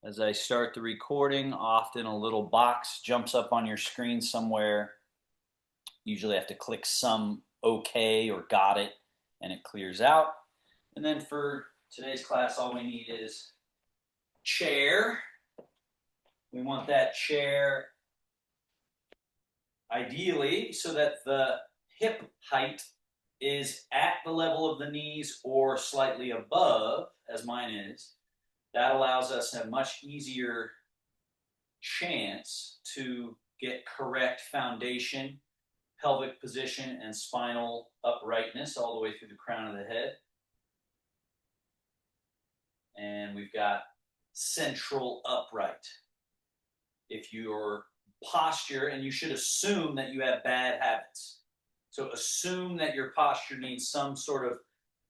As I start the recording, often a little box jumps up on your screen somewhere. Usually I have to click some OK or got it, and it clears out. And then for today's class, all we need is chair. We want that chair ideally so that the hip height is at the level of the knees or slightly above, as mine is. That allows us to have much easier chance to get correct foundation, pelvic position, and spinal uprightness all the way through the crown of the head. And we've got central upright. If your posture, and you should assume that you have bad habits. So assume that your posture needs some sort of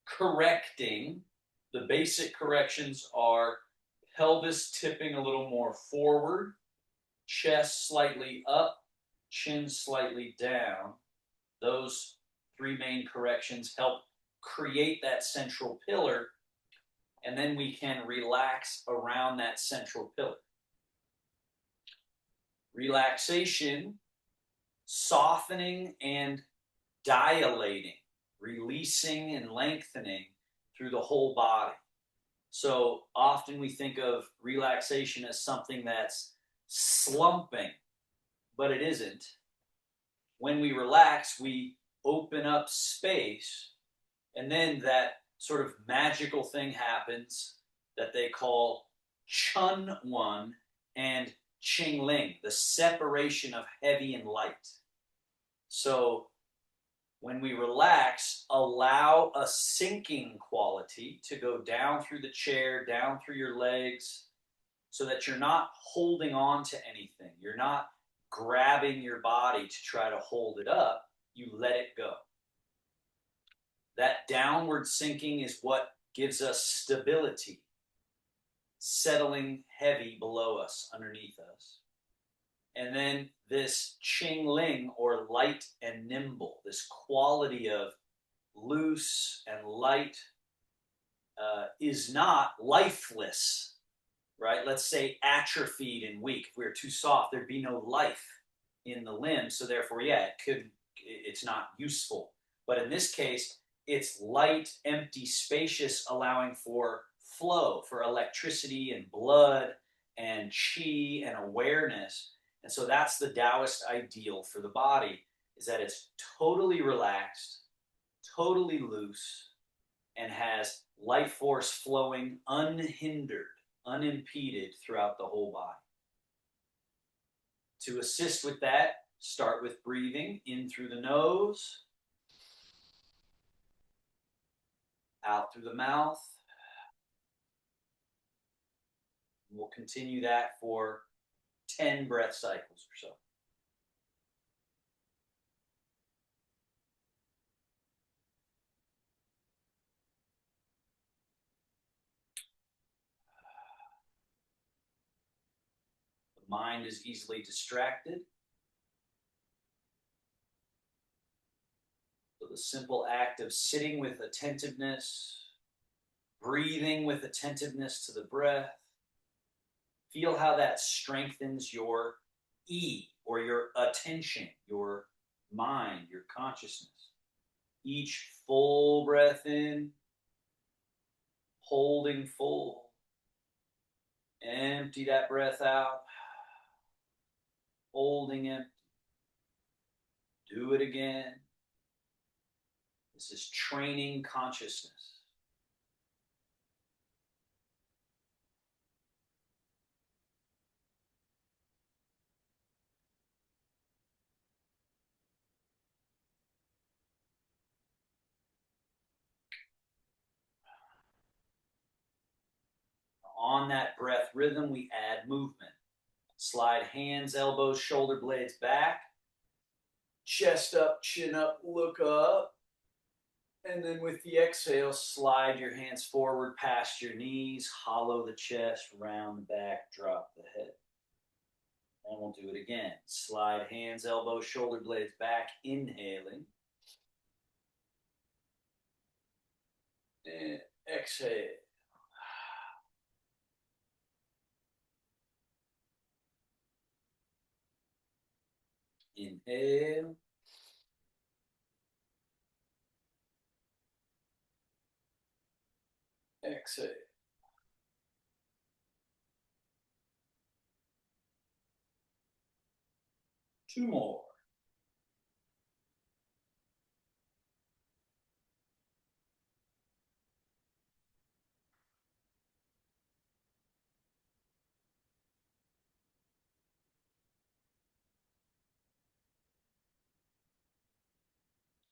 correcting. The basic corrections are pelvis tipping a little more forward, chest slightly up, chin slightly down. Those three main corrections help create that central pillar, and then we can relax around that central pillar. Relaxation, softening and dilating, releasing and lengthening through the whole body. So often we think of relaxation as something that's slumping, but it isn't. When we relax, we open up space, and then that sort of magical thing happens that they call Chun One and Ching Ling, the separation of heavy and light. So when we relax, allow a sinking quality to go down through the chair, down through your legs, so that you're not holding on to anything. You're not grabbing your body to try to hold it up. You let it go. That downward sinking is what gives us stability, settling heavy below us, underneath us. And then this Ching Ling, or light and nimble, this quality of loose and light, is not lifeless, right? Let's say atrophied and weak. If we were too soft, there'd be no life in the limb. So therefore, it's not useful. But in this case, it's light, empty, spacious, allowing for flow, for electricity and blood and chi and awareness. And so that's the Taoist ideal for the body, is that it's totally relaxed, totally loose, and has life force flowing unhindered, unimpeded throughout the whole body. To assist with that, start with breathing in through the nose, out through the mouth. We'll continue that for 10 breath cycles or so. The mind is easily distracted. So the simple act of sitting with attentiveness, breathing with attentiveness to the breath, feel how that strengthens your E, or your attention, your mind, your consciousness. Each full breath in, holding full. Empty that breath out, holding empty. Do it again. This is training consciousness. On that breath rhythm, we add movement. Slide hands, elbows, shoulder blades back. Chest up, chin up, look up. And then with the exhale, slide your hands forward past your knees, hollow the chest, round the back, drop the head. And we'll do it again. Slide hands, elbows, shoulder blades back, inhaling. And exhale. Inhale. Exhale. Two more.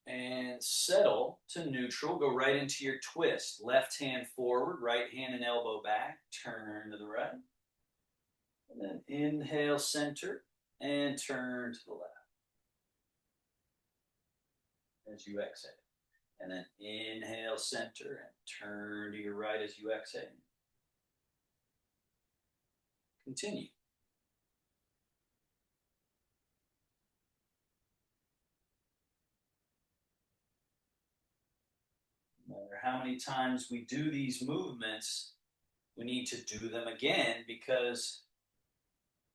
And settle to neutral. Go right into your twist. Left hand forward, right hand and elbow back. Turn to the right. And then inhale, center, and turn to the left as you exhale. And then inhale, center, and turn to your right as you exhale. Continue. No matter how many times we do these movements, we need to do them again because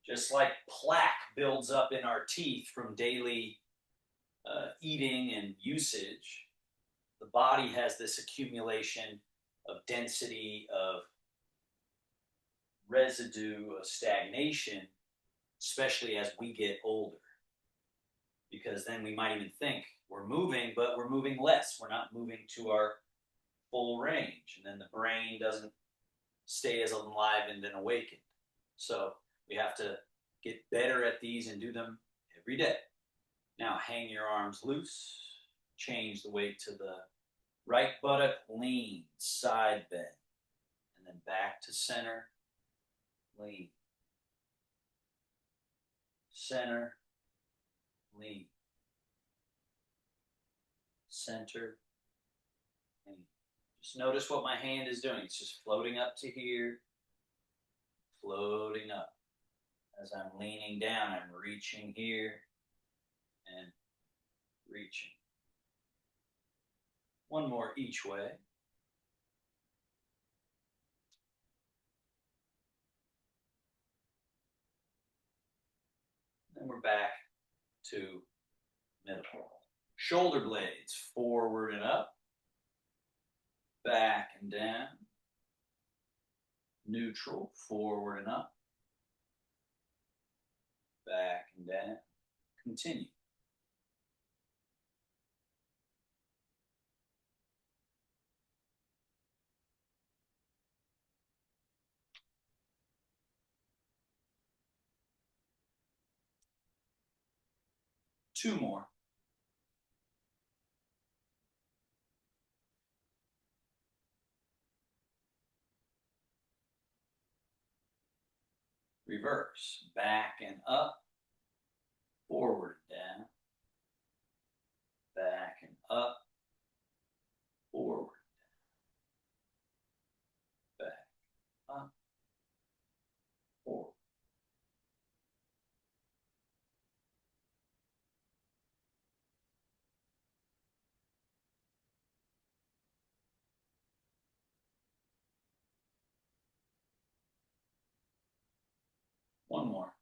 just like plaque builds up in our teeth from daily eating and usage, the body has this accumulation of density, of residue, of stagnation, especially as we get older. Because then we might even think we're moving, but we're moving less. We're not moving to our full range. And then the brain doesn't stay as enlivened and awakened. So we have to get better at these and do them every day. Now hang your arms loose. Change the weight to the right buttock, lean, side bend. And then back to center, lean. Center, lean. Center, lean. Just notice what my hand is doing. It's just floating up to here, floating up. As I'm leaning down, I'm reaching here and reaching. One more each way. Then we're back to middle. Shoulder blades forward and up, back and down, neutral, forward and up, back and down. Continue. Two more. Reverse, back and up, forward and down, back and up, forward, back, up, forward. One more.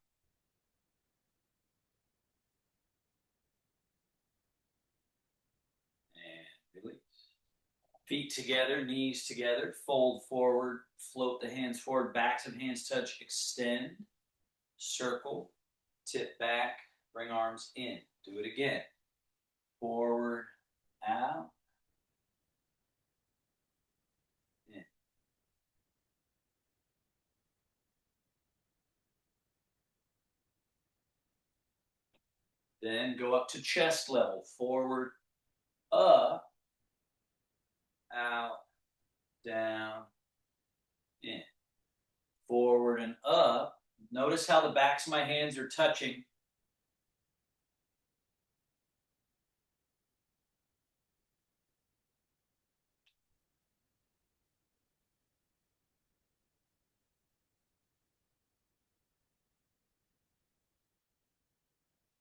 And release. Feet together, knees together, fold forward, float the hands forward, backs of hands touch, extend, circle, tip back, bring arms in. Do it again. Forward, out, in. Then go up to chest level, forward, up, out, down, in. Forward and up. Notice how the backs of my hands are touching.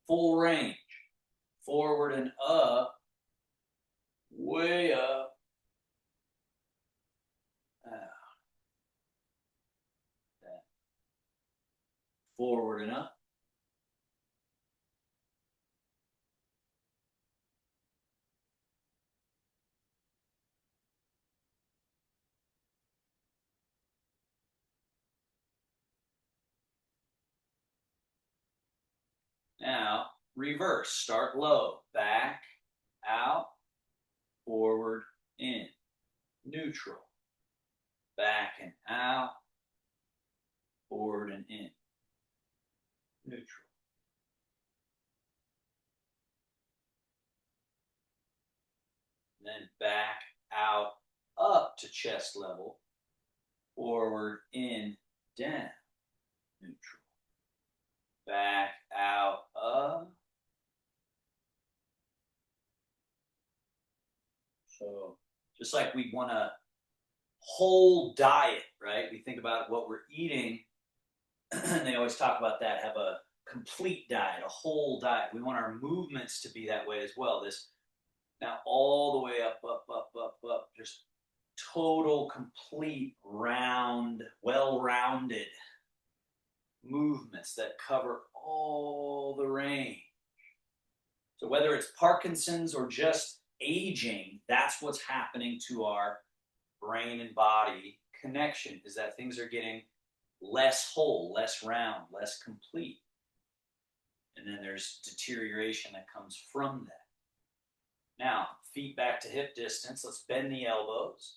Full range. Forward and up, way up, out, down. Forward and up, Now, reverse. Start low. Back, out, forward, in. Neutral. Back and out, forward and in. Neutral. Then back, out, up to chest level, forward, in, down. Neutral. Back, out, up. So just like we want a whole diet, right? We think about what we're eating, and they always talk about that, have a complete diet, a whole diet. We want our movements to be that way as well. This now all the way up, up, up, up, up, just total, complete, round, well-rounded movements that cover all the range. So whether it's Parkinson's or just aging, that's what's happening to our brain and body connection, is that things are getting less whole, less round, less complete. And then there's deterioration that comes from that. Now, feet back to hip distance. Let's bend the elbows.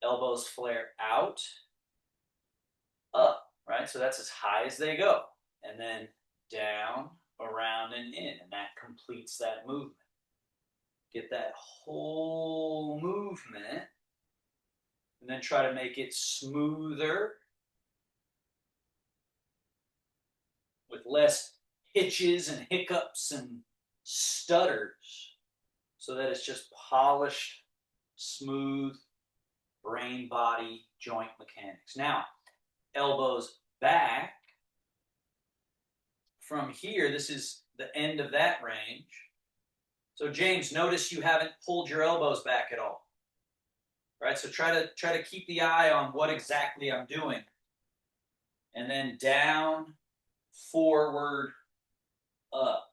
Elbows flare out, up, right? So that's as high as they go. And then down, around, and in. And that completes that movement. Get that whole movement. And then try to make it smoother with less hitches and hiccups and stutters, so that it's just polished, smooth brain, body, joint mechanics. Now, elbows back. From here, this is the end of that range. So James, notice you haven't pulled your elbows back at all. Right? So try to keep the eye on what exactly I'm doing. And then down, forward, up.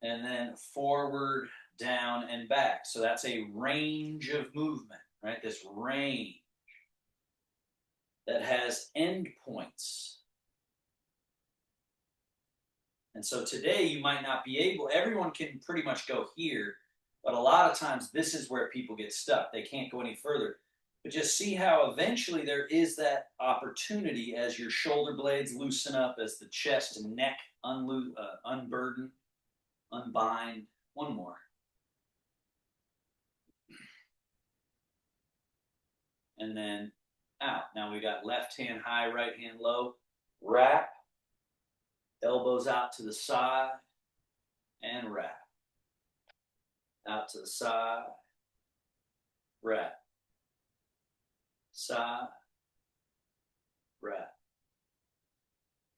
And then forward, down, and back. So that's a range of movement, right? This range that has endpoints. And so today you might not be able, everyone can pretty much go here, but a lot of times this is where people get stuck. They can't go any further. But just see how eventually there is that opportunity as your shoulder blades loosen up, as the chest and neck unburden, unbind. One more. And then out. Now we got left hand high, right hand low. Wrap. Elbows out to the side. And wrap. Out to the side. Wrap. Side. Wrap.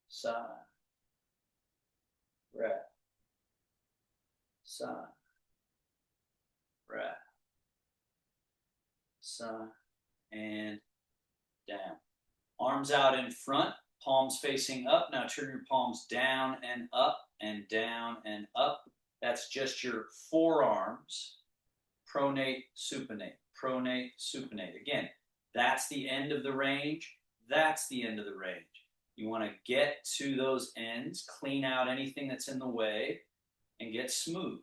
Side. Wrap. Side. Wrap. Side. And down. Arms out in front, palms facing up. Now turn your palms down and up and down and up. That's just your forearms. Pronate, supinate, pronate, supinate. Again, that's the end of the range. That's the end of the range. You want to get to those ends, clean out anything that's in the way, and get smooth.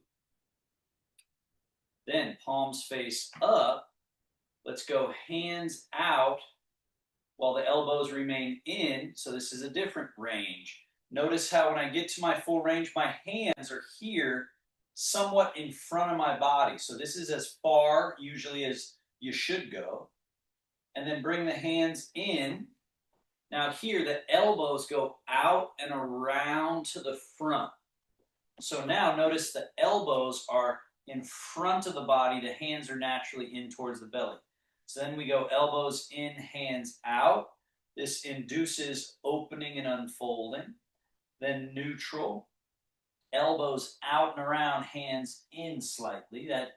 Then palms face up. Let's go hands out while the elbows remain in. So this is a different range. Notice how when I get to my full range, my hands are here somewhat in front of my body. So this is as far usually as you should go. And then bring the hands in. Now here, the elbows go out and around to the front. So now notice the elbows are in front of the body. The hands are naturally in towards the belly. So then we go elbows in, hands out. This induces opening and unfolding. Then neutral. Elbows out and around, hands in slightly. That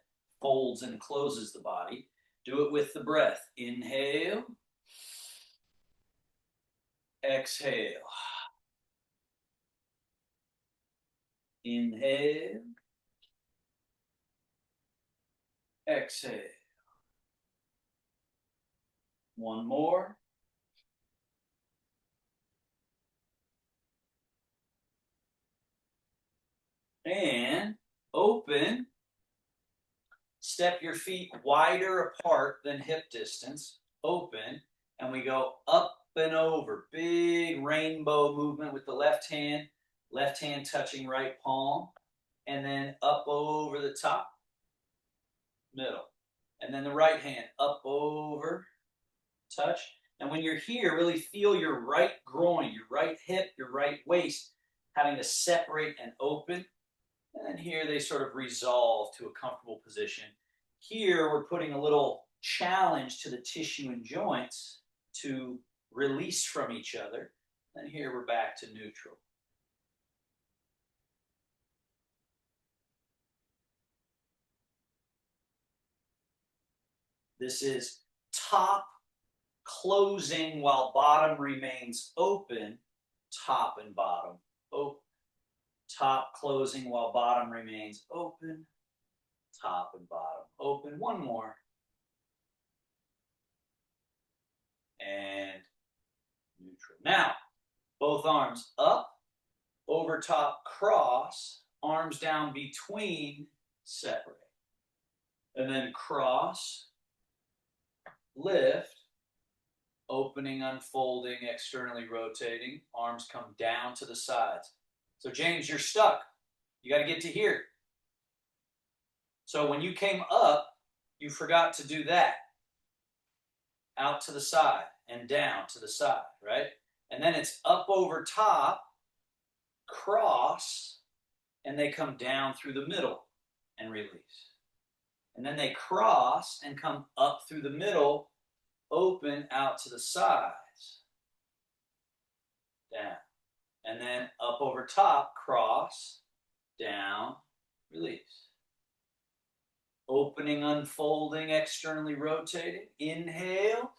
folds and closes the body. Do it with the breath. Inhale. Exhale. Inhale. Exhale. One more. And open. Step your feet wider apart than hip distance. Open. And we go up and over. Big rainbow movement with the left hand touching right palm. And then up over the top, middle. And then the right hand up over, touch. And when you're here, really feel your right groin, your right hip, your right waist having to separate and open. And then here they sort of resolve to a comfortable position. Here we're putting a little challenge to the tissue and joints to release from each other. And here we're back to neutral. This is top closing while bottom remains open, top and bottom, open. Top closing while bottom remains open, top and bottom open. One more. And neutral. Now, both arms up, over top, cross, arms down between, separate. And then cross, lift, opening, unfolding, externally rotating. Arms come down to the sides. So James, you're stuck. You got to get to here. So when you came up, you forgot to do that. Out to the side and down to the side, right? And then it's up over top, cross, and they come down through the middle and release. And then they cross and come up through the middle, open out to the sides, down. And then up over top, cross, down, release. Opening, unfolding, externally rotating. Inhale.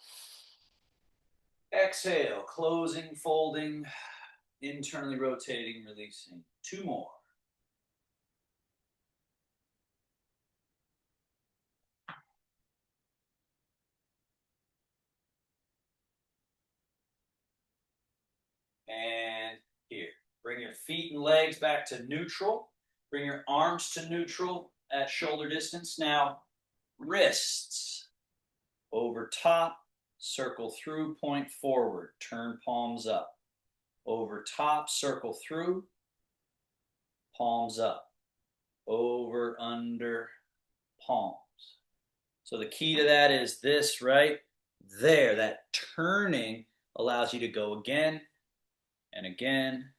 Exhale. Closing, folding, internally rotating, releasing. Two more. And here. Bring your feet and legs back to neutral. Bring your arms to neutral at shoulder distance. Now, wrists over top, circle through, point forward, turn palms up. Over top, circle through, palms up. Over, under, palms. So the key to that is this right there. That turning allows you to go again and again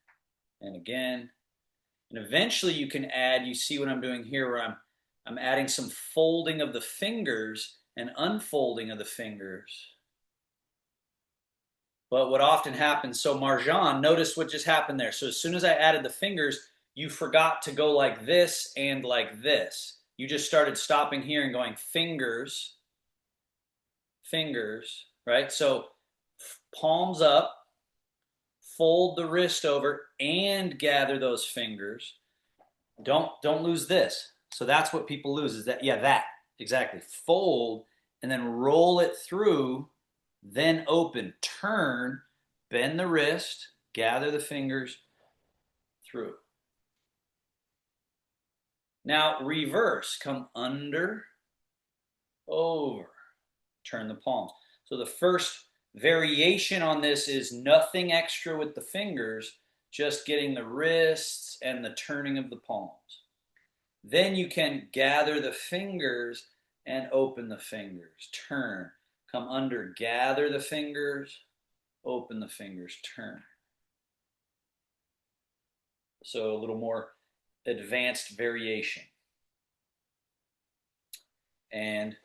and again. And eventually you can add, you see what I'm doing here where I'm adding some folding of the fingers and unfolding of the fingers. But what often happens, so Marjan, notice what just happened there. So as soon as I added the fingers, you forgot to go like this and like this. You just started stopping here and going fingers, fingers, right? So palms up, fold the wrist over and gather those fingers. Don't lose this. So that's what people lose is that, yeah, that, exactly. Fold and then roll it through, then open, turn, bend the wrist, gather the fingers through. Now reverse, come under, over, turn the palms. So the first variation on this is nothing extra with the fingers, just getting the wrists and the turning of the palms. Then you can gather the fingers and open the fingers, turn, come under, gather the fingers, open the fingers, turn. So a little more advanced variation. And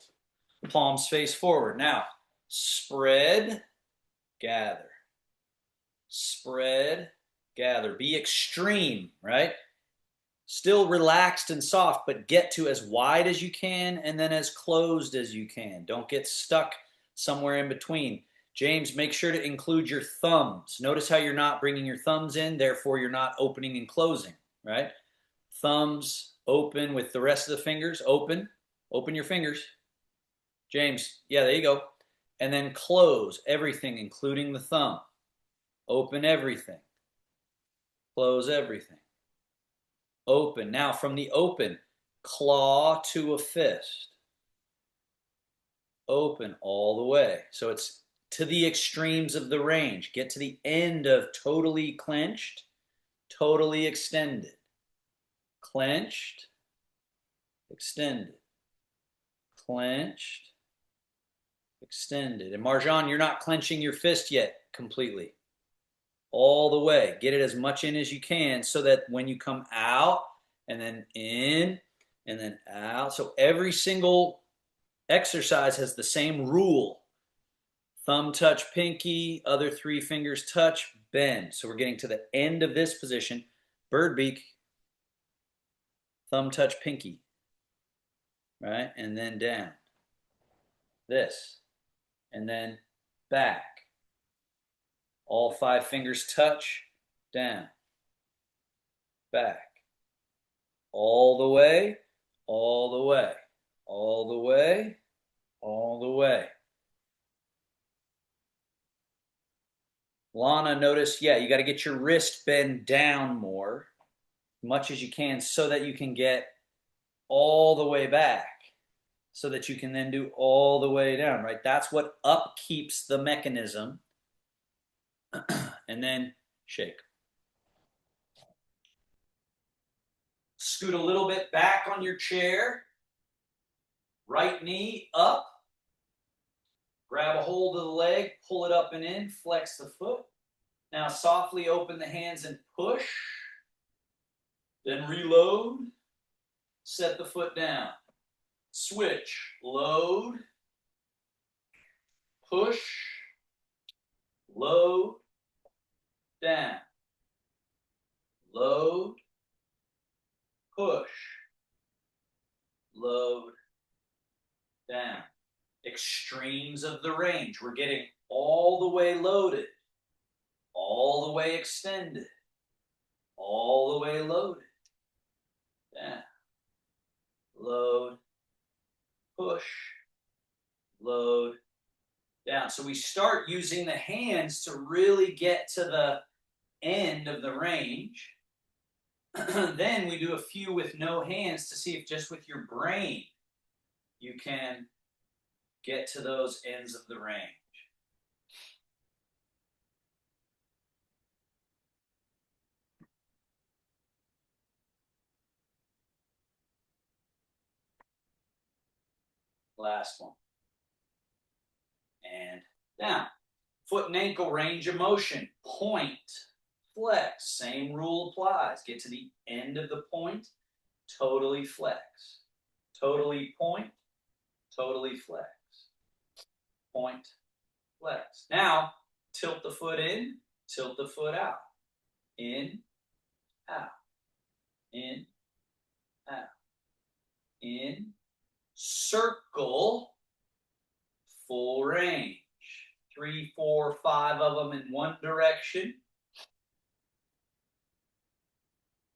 palms face forward. Now, spread, gather. Spread, gather. Be extreme, right? Still relaxed and soft, but get to as wide as you can and then as closed as you can. Don't get stuck somewhere in between. James, make sure to include your thumbs. Notice how you're not bringing your thumbs in, therefore you're not opening and closing, right? Thumbs open with the rest of the fingers. Open. Open your fingers. James, yeah, there you go. And then close everything, including the thumb. Open everything. Close everything. open. Now from the open, claw to a fist. Open all the way. So it's to the extremes of the range. Get to the end of totally clenched, totally extended. Clenched, extended. Clenched, extended. And Marjan, you're not clenching your fist yet completely. All the way. Get it as much in as you can so that when you come out and then in and then out. So every single exercise has the same rule. Thumb touch pinky, other three fingers touch, bend. So we're getting to the end of this position. Bird beak, thumb touch pinky, right? And then down. This. And then back. All five fingers touch, down, back. All the way, all the way, all the way, all the way. Lana, notice, yeah, you got to get your wrist bend down more, as much as you can, so that you can get all the way back, so that you can then do all the way down, right? That's what upkeeps the mechanism. And then shake. Scoot a little bit back on your chair. Right knee up. Grab a hold of the leg, pull it up and in, flex the foot. Now softly open the hands and push. Then reload. Set the foot down. Switch. Load. Push. Load. Down. Load. Push. Load. Down. Extremes of the range. We're getting all the way loaded, all the way extended, all the way loaded. Down. Load. Push. Load. Down. So we start using the hands to really get to the end of the range. Then we do a few with no hands to see if just with your brain you can get to those ends of the range. Last one. And down. Foot and ankle range of motion. Point. Flex. Same rule applies. Get to the end of the point. Totally flex. Totally point. Totally flex. Point. Flex. Now, tilt the foot in. Tilt the foot out. In. Out. In. Out. In. Circle. Full range. 3, 4, 5 of them in one direction.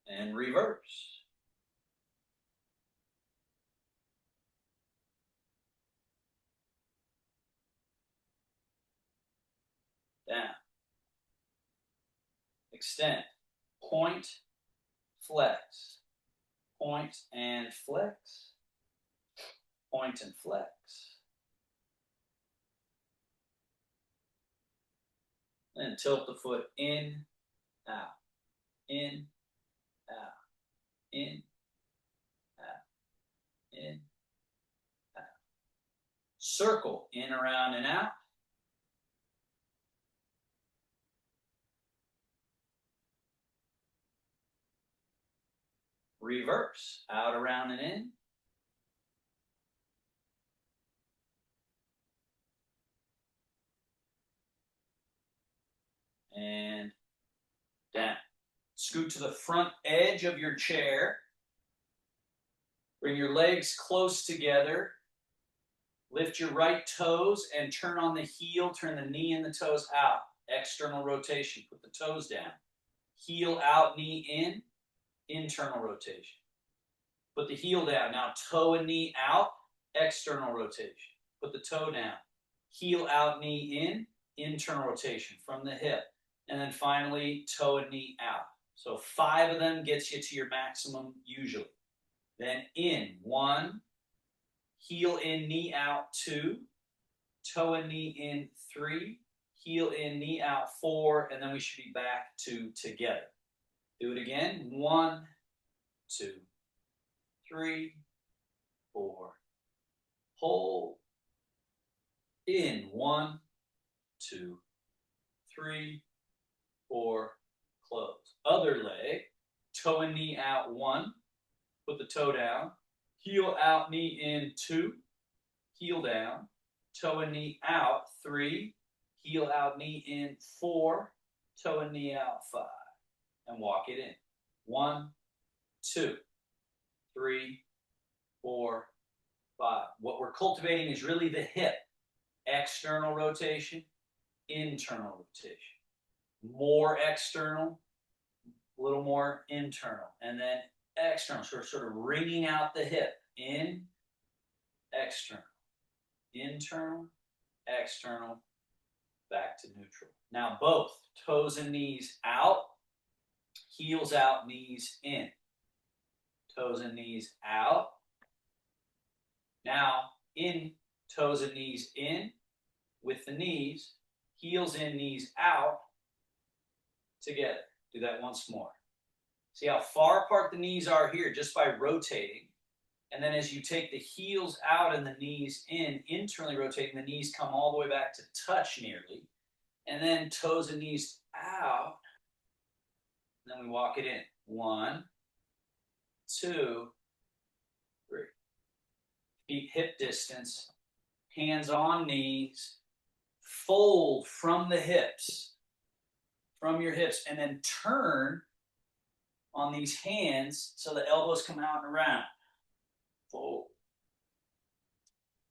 And reverse. Down. Extend. Point, flex. Point and flex. Point and flex. Then tilt the foot in, out, in, out, in, out, in, out. Circle in, around, and out. Reverse, out, around, and in. And down. Scoot to the front edge of your chair. Bring your legs close together. Lift your right toes and turn on the heel. Turn the knee and the toes out. External rotation. Put the toes down. Heel out, knee in. Internal rotation. Put the heel down. Now toe and knee out. External rotation. Put the toe down. Heel out, knee in. Internal rotation from the hip. And then finally, toe and knee out. So 5 of them gets you to your maximum usually. Then in, 1, heel in, knee out, 2, toe and knee in, 3, heel in, knee out, 4, and then we should be back to together. Do it again. 1, 2, 3, 4. Hold. In. 1, 2, 3, 4. Close. Other leg. Toe and knee out, 1. Put the toe down. Heel out, knee in, 2. Heel down. Toe and knee out, 3. Heel out, knee in, 4. Toe and knee out, 5. And walk it in. 1, 2, 3, 4, 5. What we're cultivating is really the hip. External rotation, internal rotation. More external, a little more internal. And then external, so we're sort of wringing out the hip. In, external. Internal, external, back to neutral. Now both, toes and knees out, heels out, knees in. Toes and knees out. Now in, toes and knees in, with the knees, heels in, knees out, together. Do that once more. See how far apart the knees are here just by rotating. And then as you take the heels out and the knees in, internally rotating, the knees come all the way back to touch nearly. And then toes and knees out. And then we walk it in. 1, 2, 3. Feet hip distance. Hands on knees. Fold from the hips. From your hips. And then turn on these hands so the elbows come out and around. Fold.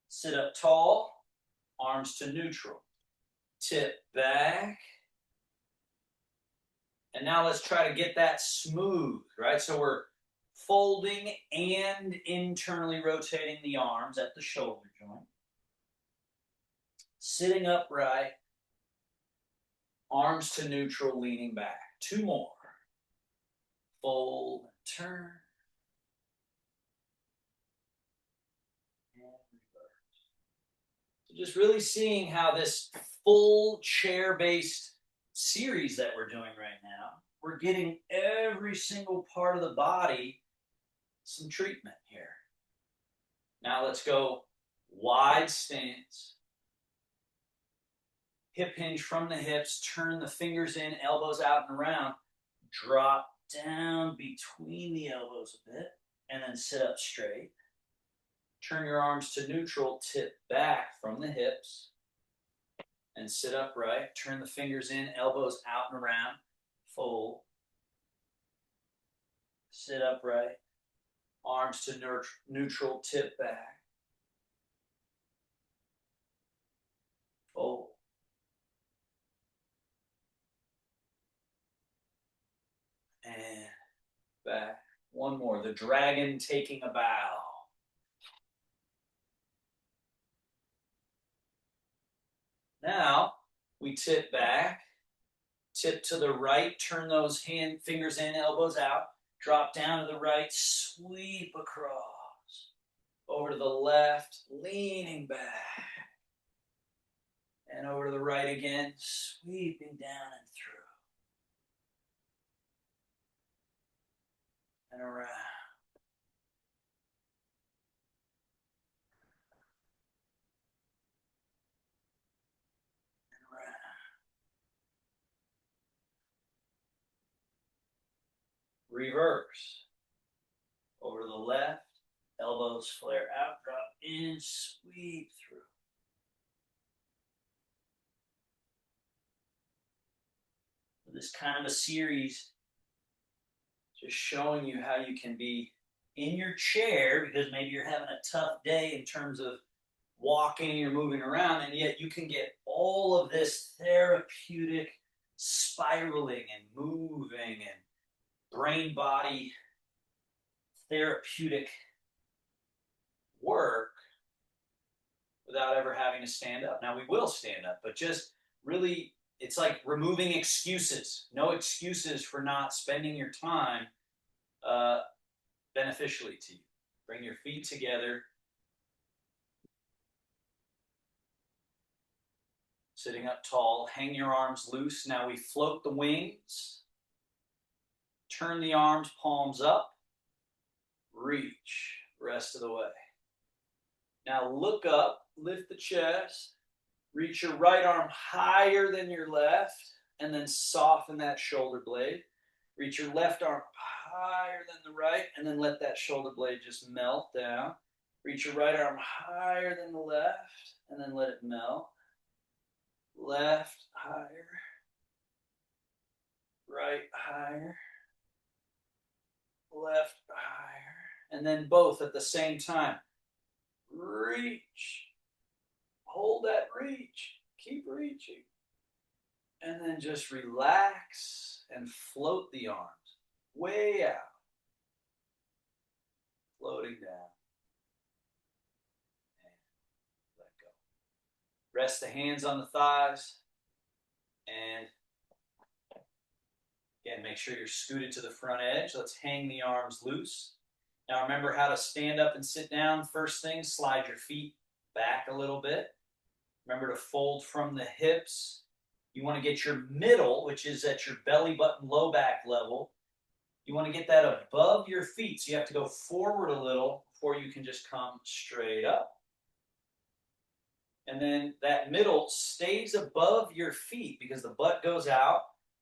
Sit up tall, arms to neutral. Tip back. And now let's try to get that smooth, right? So we're folding and internally rotating the arms at the shoulder joint. Sitting upright, arms to neutral, leaning back. 2 more. Fold, turn. So just really seeing how this full chair-based series that we're doing right now, we're getting every single part of the body some treatment here. Now let's go wide stance. Hip hinge from the hips, turn the fingers in, elbows out and around. Drop down between the elbows a bit, and then sit up straight. Turn your arms to neutral, tip back from the hips, and sit upright. Turn the fingers in, elbows out and around. Fold. Sit upright. Arms to neutral, tip back. Fold. And back. One more. The dragon taking a bow. Now, we tip back, tip to the right, turn those fingers in, elbows out, drop down to the right, sweep across, over to the left, leaning back, and over to the right again, sweeping down and through, and around. Reverse. Over to the left, elbows flare out, drop in, sweep through. This kind of a series just showing you how you can be in your chair because maybe you're having a tough day in terms of walking or moving around, and yet you can get all of this therapeutic spiraling and moving and brain-body therapeutic work without ever having to stand up. Now, we will stand up, but just really it's like removing excuses. No excuses for not spending your time beneficially to you. Bring your feet together. Sitting up tall. Hang your arms loose. Now we float the wings. Turn the arms, palms up. Reach. Rest of the way. Now look up. Lift the chest. Reach your right arm higher than your left, and then soften that shoulder blade. Reach your left arm higher than the right, and then let that shoulder blade just melt down. Reach your right arm higher than the left, and then let it melt. Left higher. Right higher. Left higher. And then both at the same time. Reach. Hold that reach. Keep reaching. And then just relax and float the arms way out. Floating down. And let go. Rest the hands on the thighs. And again, make sure you're scooted to the front edge. Let's hang the arms loose. Now remember how to stand up and sit down. First thing, slide your feet back a little bit. Remember to fold from the hips. You want to get your middle, which is at your belly button, low back level. You want to get that above your feet. So you have to go forward a little before you can just come straight up. And then that middle stays above your feet because the butt goes out,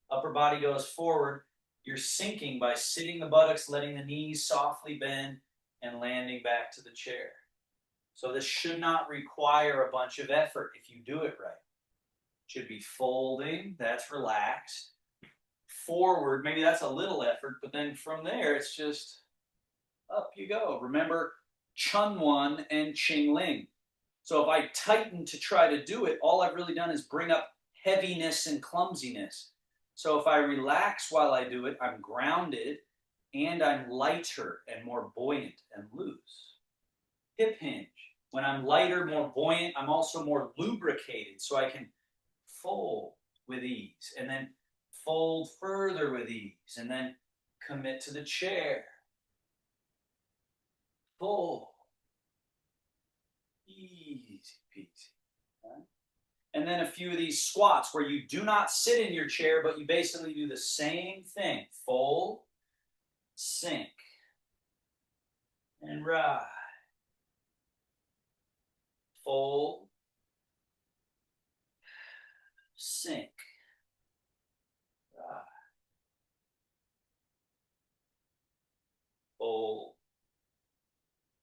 upper body goes forward. You're sinking by sitting the buttocks, letting the knees softly bend, and landing back to the chair. So this should not require a bunch of effort if you do it right. It should be folding, that's relaxed. Forward, maybe that's a little effort, but then from there, it's just up you go. Remember Chun Wan and Ching Ling. So if I tighten to try to do it, all I've really done is bring up heaviness and clumsiness. So if I relax while I do it, I'm grounded and I'm lighter and more buoyant and loose. Hip hinge. When I'm lighter, more buoyant, I'm also more lubricated, so I can fold with ease, and then fold further with ease, and then commit to the chair. Fold. Easy peasy. Right? And then a few of these squats where you do not sit in your chair, but you basically do the same thing. Fold, sink, and rise. Fold, sink, rise. Fold,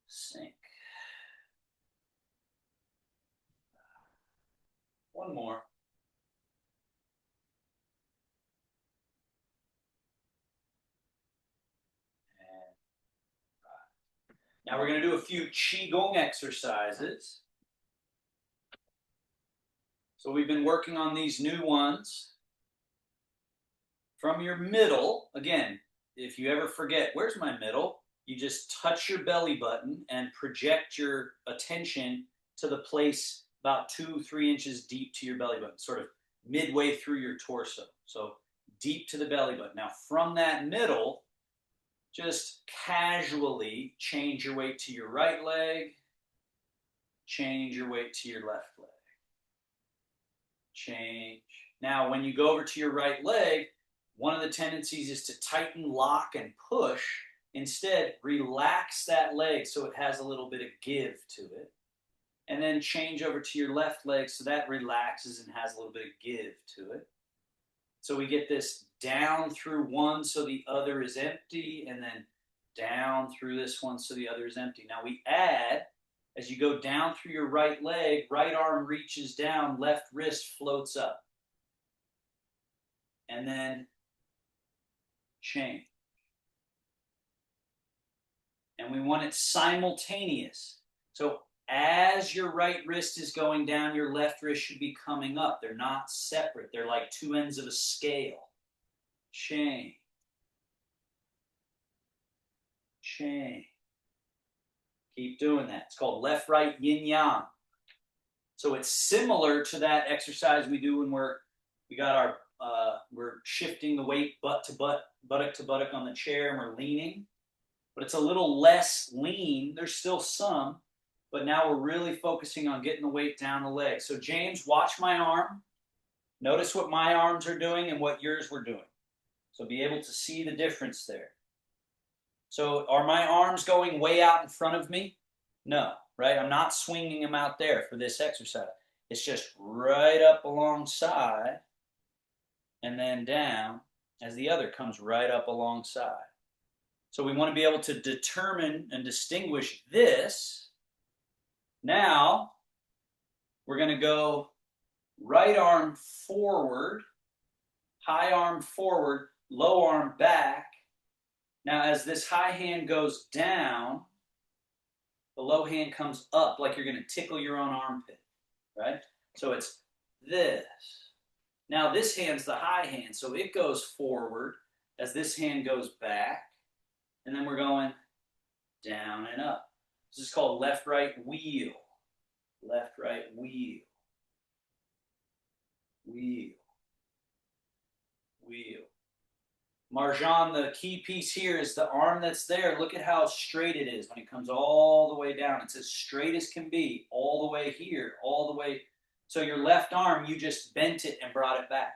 sink. One more. Now we're going to do a few Qigong exercises. So we've been working on these new ones. From your middle, again, if you ever forget, where's my middle? You just touch your belly button and project your attention to the place about 2-3 inches deep to your belly button, sort of midway through your torso. So deep to the belly button. Now from that middle, just casually change your weight to your right leg, change your weight to your left leg. Change. Now, when you go over to your right leg, one of the tendencies is to tighten, lock, and push. Instead, relax that leg so it has a little bit of give to it. And then change over to your left leg so that relaxes and has a little bit of give to it. So we get this down through one so the other is empty, and then down through this one so the other is empty. Now we add, as you go down through your right leg, right arm reaches down, left wrist floats up. And then change. And we want it simultaneous. So as your right wrist is going down, your left wrist should be coming up. They're not separate. They're like two ends of a scale. Change. Change. Keep doing that. It's called left-right yin-yang. So it's similar to that exercise we do when we're We got our, we're shifting the weight butt to butt, buttock to buttock on the chair, and we're leaning. But it's a little less lean. There's still some, but now we're really focusing on getting the weight down the leg. So James, watch my arm. Notice what my arms are doing and what yours were doing. So be able to see the difference there. So are my arms going way out in front of me? No, right? I'm not swinging them out there for this exercise. It's just right up alongside and then down as the other comes right up alongside. So we want to be able to determine and distinguish this. Now we're going to go right arm forward, high arm forward, low arm back. Now as this high hand goes down, the low hand comes up like you're going to tickle your own armpit, right? So it's this. Now this hand's the high hand, so it goes forward as this hand goes back. And then we're going down and up. This is called left-right wheel. Left-right wheel. Wheel. Wheel. Marjan, the key piece here is the arm that's there. Look at how straight it is when it comes all the way down. It's as straight as can be, all the way here, all the way. So your left arm, you just bent it and brought it back.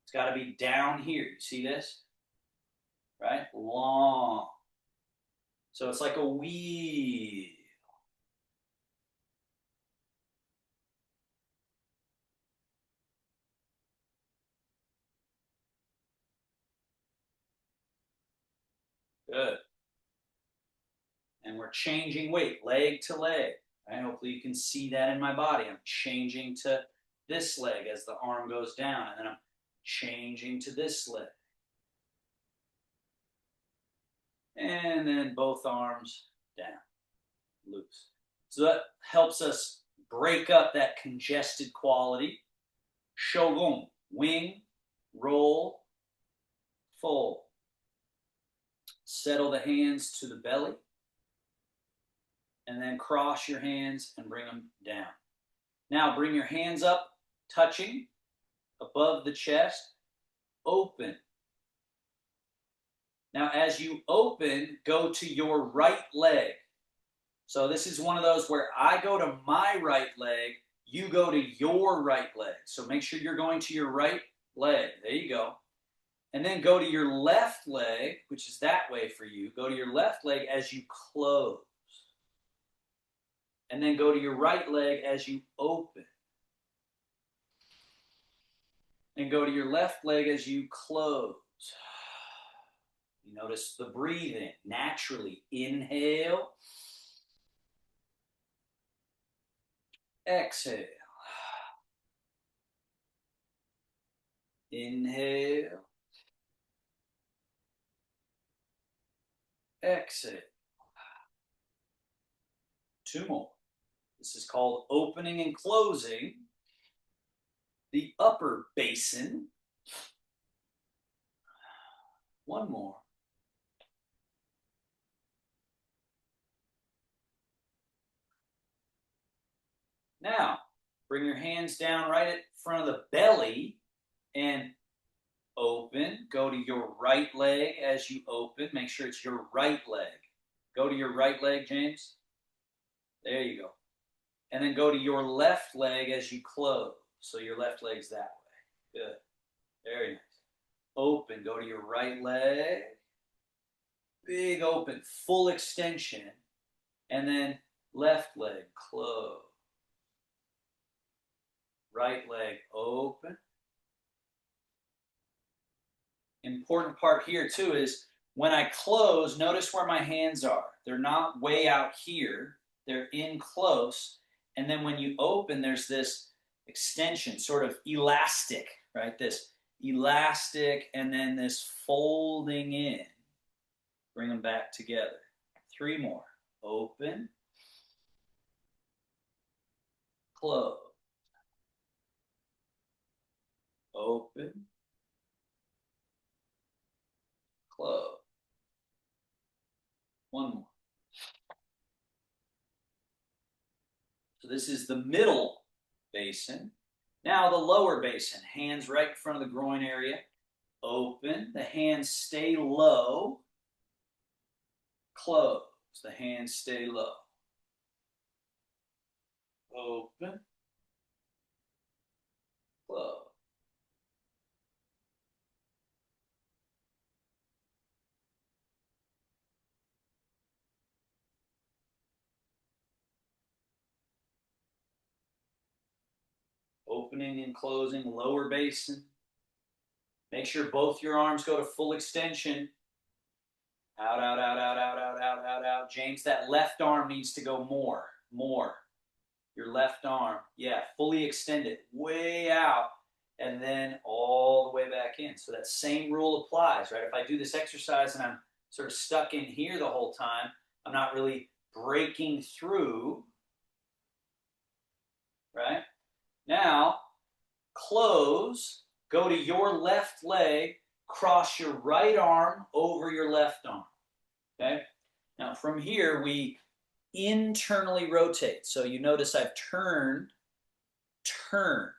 It's got to be down here. You see this? Right? Long. So it's like a wheel. Good. And we're changing weight, leg to leg. Right? Hopefully you can see that in my body. I'm changing to this leg as the arm goes down, and then I'm changing to this leg. And then both arms down, loose. So that helps us break up that congested quality. Shogun, wing, roll, fold. Settle the hands to the belly. And then cross your hands and bring them down. Now bring your hands up, touching above the chest. Open. Now as you open, go to your right leg. So this is one of those where I go to my right leg, you go to your right leg. So make sure you're going to your right leg. There you go. And then go to your left leg, which is that way for you. Go to your left leg as you close. And then go to your right leg as you open. And go to your left leg as you close. You notice the breathing. Naturally, inhale. Exhale. Inhale. Exhale. Two more. This is called opening and closing the upper basin. One more. Now, bring your hands down right in front of the belly and open. Go to your right leg as you open. Make sure it's your right leg. Go to your right leg, James. There you go. And then go to your left leg as you close. So your left leg's that way. Good. Very nice. Open. Go to your right leg. Big open. Full extension. And then left leg. Close. Right leg. Open. Important part here too is when I close, notice where my hands are. They're not way out here. They're in close. And then when you open, there's this extension, sort of elastic, right? This elastic and then this folding in. Bring them back together. Three more. Open. Close. Open. Close. One more. So this is the middle basin. Now the lower basin, hands right in front of the groin area. Open. The hands stay low. Close. The hands stay low. Open. Close. Opening and closing lower basin. Make sure both your arms go to full extension. Out, out, out, out, out, out, out, out, out. James, that left arm needs to go more. Your left arm. Yeah, fully extend it. Way out. And then all the way back in. So that same rule applies, right? If I do this exercise and I'm sort of stuck in here the whole time, I'm not really breaking through, right? Now, close, go to your left leg, cross your right arm over your left arm, okay? Now, from here, we internally rotate. So you notice I've turned, turn.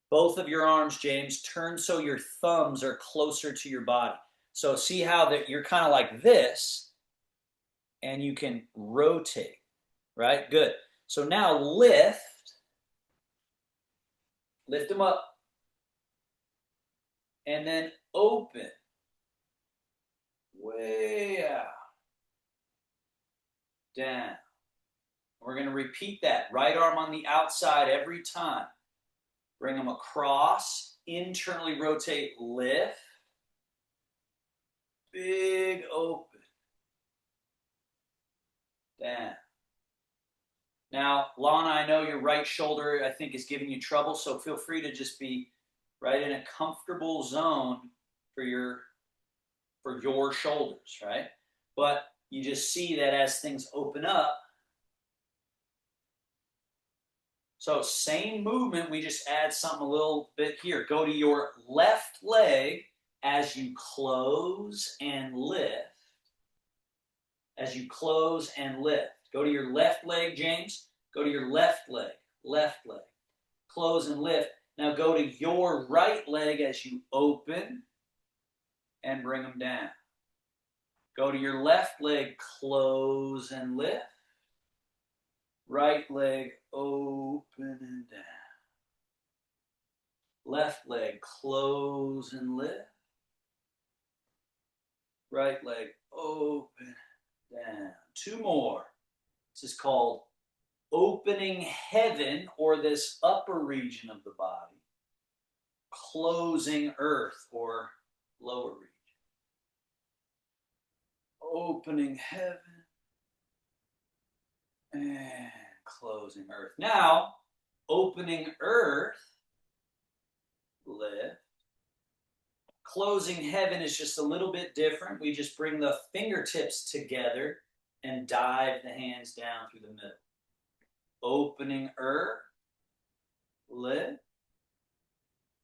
Both of your arms, James, turn so your thumbs are closer to your body. So see how that you're kind of like this, and you can rotate, right? Good. So now lift them up, and then open, way out, down. We're going to repeat that. Right arm on the outside every time. Bring them across, internally rotate, lift, big open, down. Now, Lana, I know your right shoulder, I think, is giving you trouble, so feel free to just be right in a comfortable zone for your shoulders, right? But you just see that as things open up. So same movement, we just add something a little bit here. Go to your left leg as you close and lift. As you close and lift. Go to your left leg, James. Go to your left leg. Left leg. Close and lift. Now go to your right leg as you open and bring them down. Go to your left leg, close and lift. Right leg, open and down. Left leg, close and lift. Right leg, open, down. Two more. This is called opening heaven, or this upper region of the body. Closing earth, or lower region. Opening heaven and closing earth. Now, opening earth, lift. Closing heaven is just a little bit different. We just bring the fingertips together and dive the hands down through the middle. Opening earth, lift.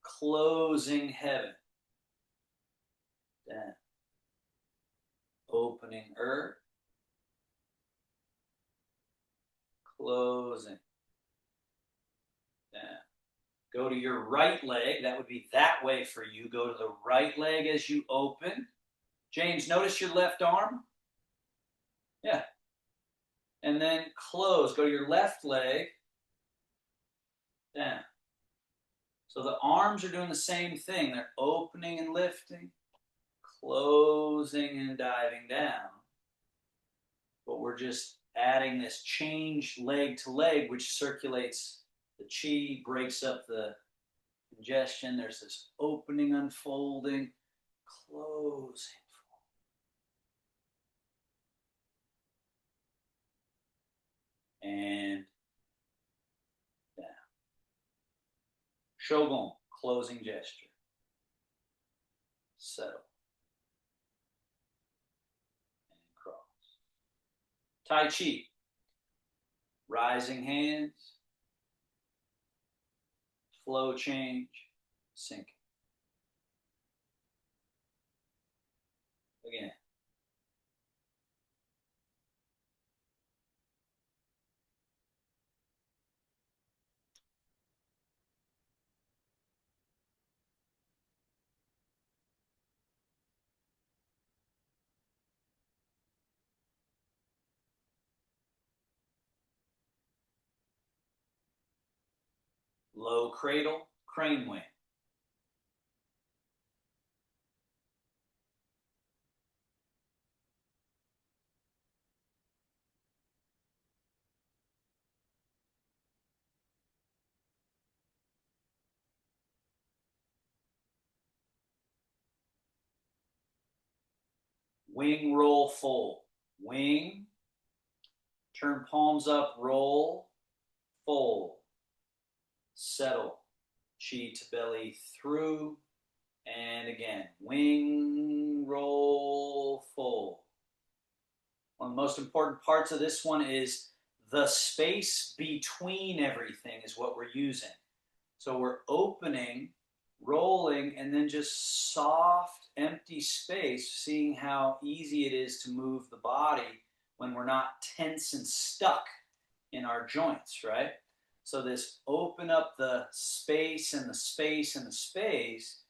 Closing heaven, down. Opening earth, closing, down. Go to your right leg. That would be that way for you. Go to the right leg as you open. James, notice your left arm. Yeah. And then close. Go to your left leg. Down. So the arms are doing the same thing. They're opening and lifting, closing and diving down. But we're just adding this change leg to leg, which circulates the chi, breaks up the congestion. There's this opening, unfolding, closing. And down. Shogun, closing gesture. Settle. And cross. Tai Chi. Rising hands. Flow change. Sinking. Again. Low cradle, crane wing. Wing, roll, fold. Wing, turn palms up, roll, fold. Settle, chi to belly through, and again. Wing, roll, fold. One of the most important parts of this one is the space between everything is what we're using. So we're opening, rolling, and then just soft, empty space, seeing how easy it is to move the body when we're not tense and stuck in our joints, right? So this open up the space and the space and the space,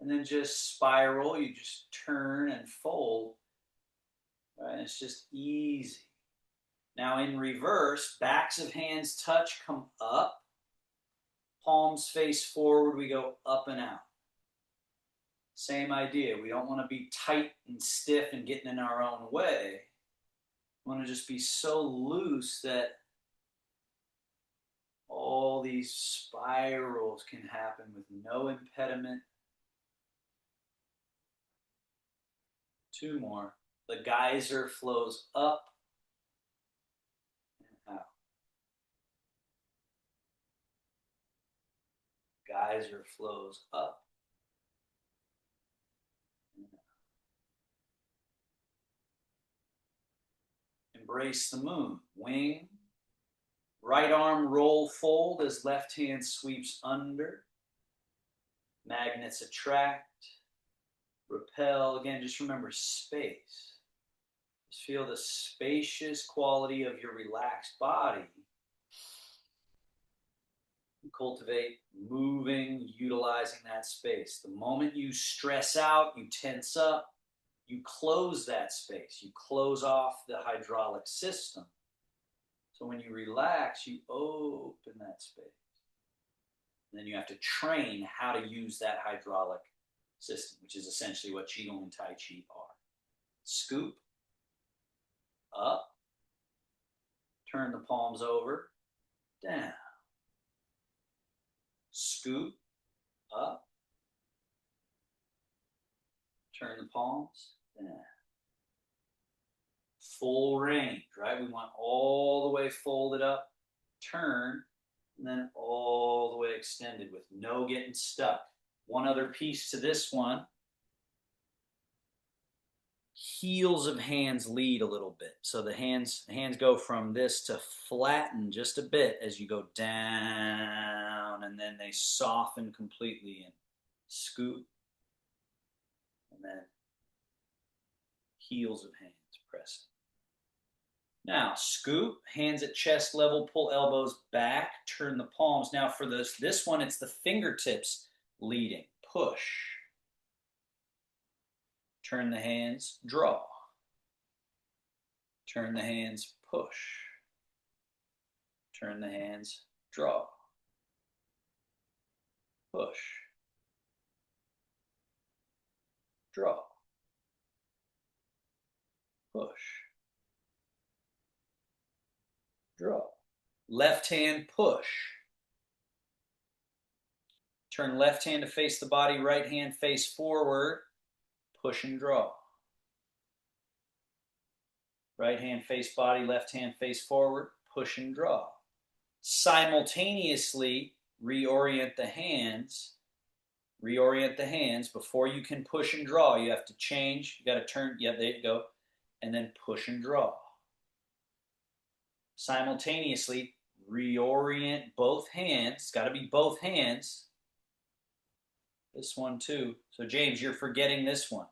and then just spiral, you just turn and fold, right? It's just easy. Now in reverse, backs of hands touch, come up, palms face forward, we go up and out. Same idea. We don't want to be tight and stiff and getting in our own way. We want to just be so loose that all these spirals can happen with no impediment. Two more. The geyser flows up and out. Geyser flows up and out. Embrace the moon. Wing. Right arm roll fold as left hand sweeps under. Magnets attract. Repel. Again, just remember space. Just feel the spacious quality of your relaxed body. Cultivate moving, utilizing that space. The moment you stress out, you tense up, you close that space. You close off the hydraulic system. So when you relax, you open that space. And then you have to train how to use that hydraulic system, which is essentially what Qigong and Tai Chi are. Scoop, up, turn the palms over, down. Scoop, up, turn the palms, down. Full range, right? We want all the way folded up, turn, and then all the way extended with no getting stuck. One other piece to this one. Heels of hands lead a little bit. So the hands go from this to flatten just a bit as you go down, and then they soften completely and scoop, and then heels of hands pressing. Now scoop, hands at chest level, pull elbows back, turn the palms. Now for this one, it's the fingertips leading. Push. Turn the hands, draw. Turn the hands, push. Turn the hands, draw. Push. Draw. Push. Draw. Left hand, push. Turn left hand to face the body, right hand face forward. Push and draw. Right hand face body, left hand face forward, push and draw. Simultaneously, reorient the hands. Reorient the hands. Before you can push and draw, you have to change. You got to turn. Yeah, there you go. And then push and draw. Simultaneously, reorient both hands. It's got to be both hands. This one too. So James, you're forgetting this one,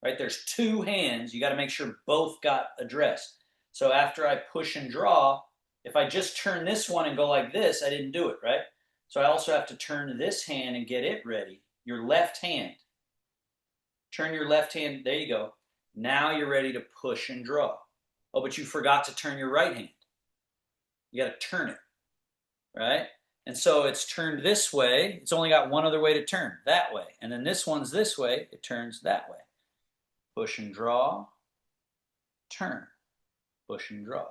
right? There's two hands. You got to make sure both got addressed. So after I push and draw, if I just turn this one and go like this, I didn't do it, right? So I also have to turn this hand and get it ready. Your left hand. Turn your left hand. There you go. Now you're ready to push and draw. Oh, but you forgot to turn your right hand. You got to turn it, right? And so it's turned this way. It's only got one other way to turn, that way. And then this one's this way. It turns that way. Push and draw, turn, push and draw.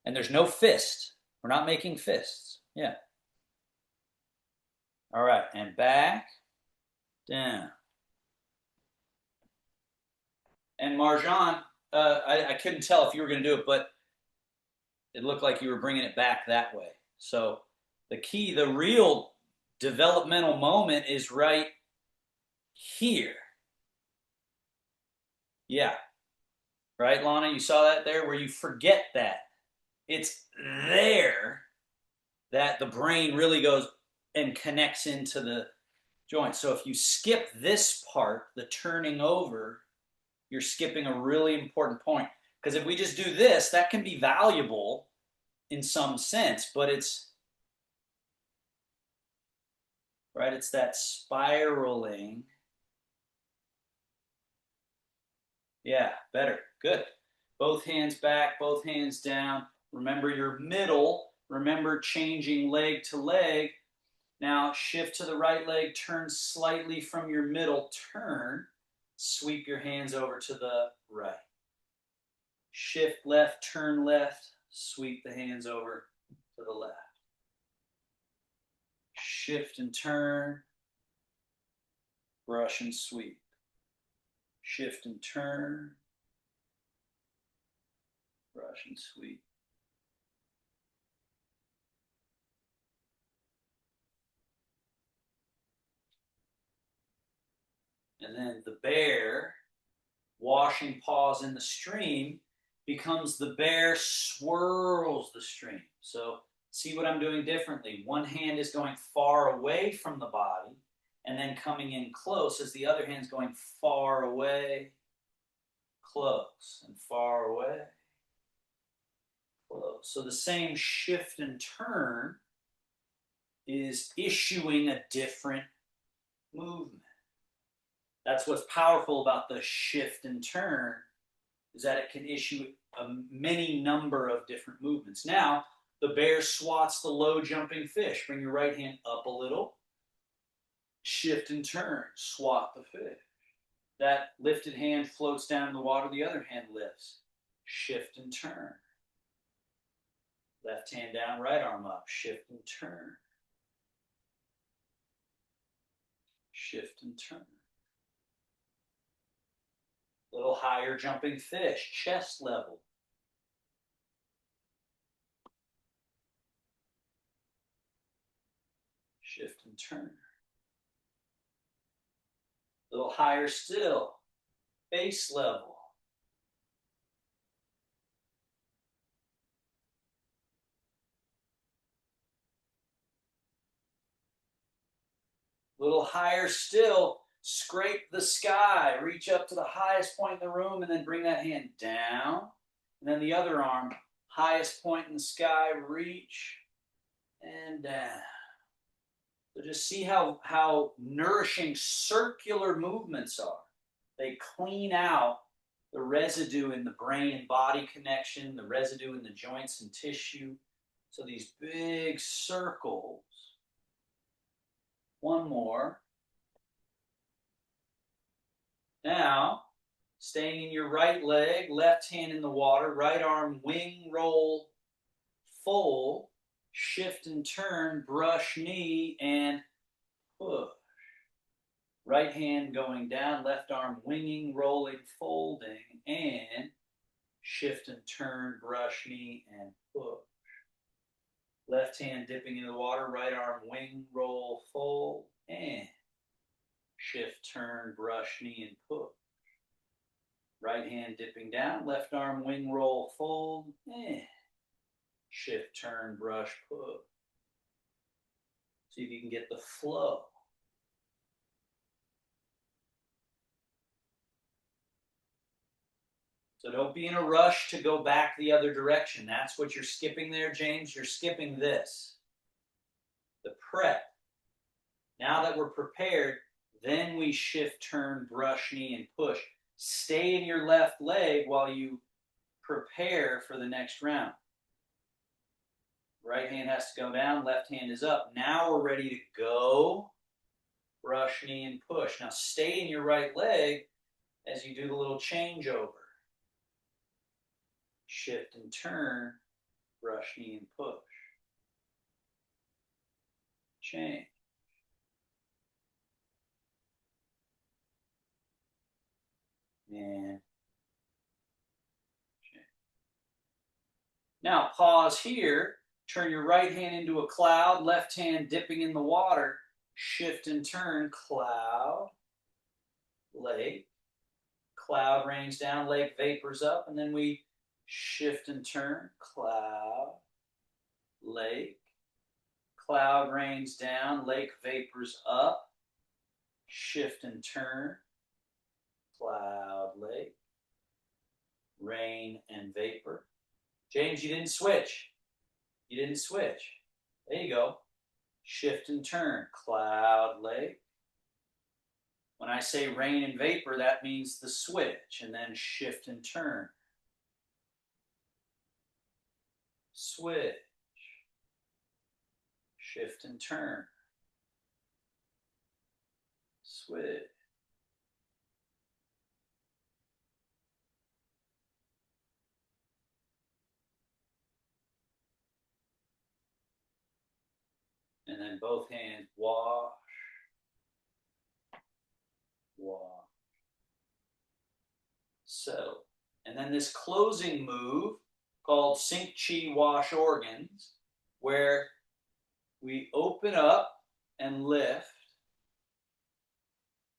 And there's no fist. We're not making fists. Yeah. All right. And back, down. And Marjan, I couldn't tell if you were going to do it, but it looked like you were bringing it back that way. So the key, the real developmental moment is right here. Yeah. Right, Lana? You saw that there where you forget that. It's there that the brain really goes and connects into the joint. So if you skip this part, the turning over, you're skipping a really important point. Because if we just do this, that can be valuable in some sense, but it's right, it's that spiraling. Yeah, better. Good. Both hands back, both hands down. Remember your middle. Remember changing leg to leg. Now shift to the right leg, turn slightly from your middle, turn. Sweep your hands over to the right. Shift left, turn left, sweep the hands over to the left. Shift and turn, brush and sweep. Shift and turn, brush and sweep. And then the bear, washing paws in the stream, becomes the bear swirls the stream. So see what I'm doing differently. One hand is going far away from the body and then coming in close as the other hand's going far away, close, and far away, close. So the same shift and turn is issuing a different movement. That's what's powerful about the shift and turn, is that it can issue a many number of different movements. Now, the bear swats the low jumping fish. Bring your right hand up a little. Shift and turn. Swat the fish. That lifted hand floats down in the water. The other hand lifts. Shift and turn. Left hand down, right arm up. Shift and turn. Shift and turn. A little higher jumping fish, chest level. Shift and turn. A little higher still, face level. A little higher still, scrape the sky, reach up to the highest point in the room, and then bring that hand down. And then the other arm, highest point in the sky, reach and down. So just see how nourishing circular movements are. They clean out the residue in the brain and body connection, the residue in the joints and tissue. So these big circles. One more. Now, staying in your right leg, left hand in the water, right arm, wing, roll, fold, shift and turn, brush knee, and push. Right hand going down, left arm winging, rolling, folding, and shift and turn, brush knee, and push. Left hand dipping into the water, right arm wing, roll, fold, and shift, turn, brush, knee, and push. Right hand dipping down, left arm wing, roll, fold, and shift, turn, brush, push. See if you can get the flow. So don't be in a rush to go back the other direction. That's what you're skipping there, James. You're skipping this. The prep. Now that we're prepared, then we shift, turn, brush, knee, and push. Stay in your left leg while you prepare for the next round. Right hand has to go down, left hand is up. Now we're ready to go. Brush, knee, and push. Now stay in your right leg as you do the little changeover. Shift and turn, brush, knee, and push. Change. And change. Now pause here. Turn your right hand into a cloud, left hand dipping in the water. Shift and turn, cloud, lake. Cloud rains down, lake vapors up, and then we shift and turn, cloud, lake. Cloud rains down, lake vapors up, shift and turn, cloud, lake, rain and vapor. James, you didn't switch. You didn't switch. There you go. Shift and turn, cloud, lake. When I say rain and vapor, that means the switch, and then shift and turn. Switch. Shift and turn. Switch. And then both hands wash, wash, settle. And then this closing move called Sink Chi Wash Organs, where we open up and lift.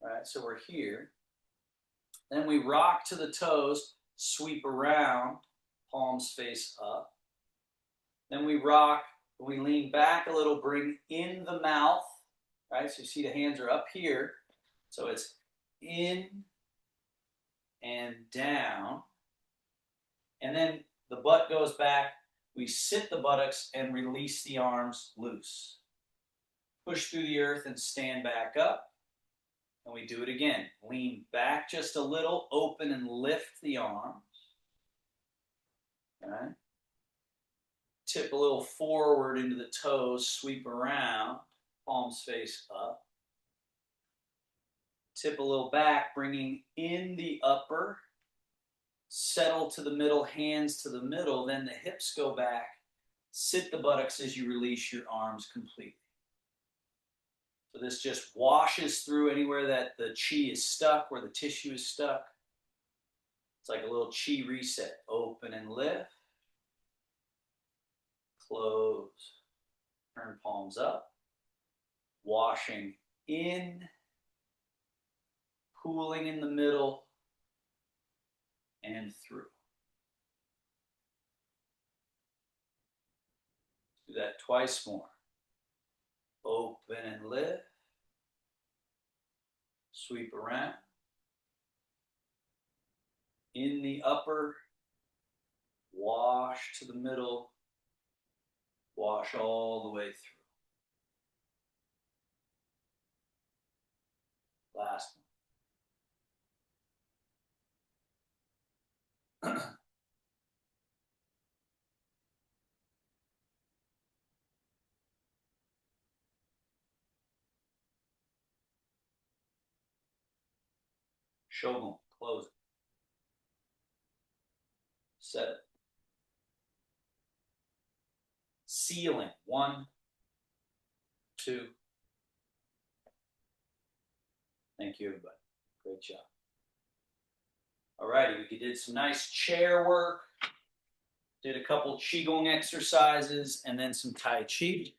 All right, so we're here. Then we rock to the toes, sweep around, palms face up. Then we rock, we lean back a little, bring in the mouth. Right, so you see the hands are up here. So it's in and down. And then the butt goes back. We sit the buttocks and release the arms loose. Push through the earth and stand back up. And we do it again. Lean back just a little, open and lift the arms. All right. Tip a little forward into the toes, sweep around, palms face up. Tip a little back, bringing in the upper. Settle to the middle, hands to the middle, then the hips go back. Sit the buttocks as you release your arms completely. So this just washes through anywhere that the chi is stuck, where the tissue is stuck. It's like a little chi reset. Open and lift. Close. Turn palms up. Washing in. Pooling in the middle. And through. Do that twice more. Open and lift. Sweep around. In the upper. Wash to the middle. Wash all the way through. Last one. Shogun, close it. Set it. Sealing. 1, 2. Thank you, everybody. Great job. All righty, we did some nice chair work. Did a couple Qigong exercises and then some Tai Chi.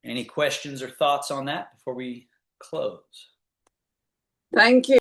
Any questions or thoughts on that before we close? Thank you.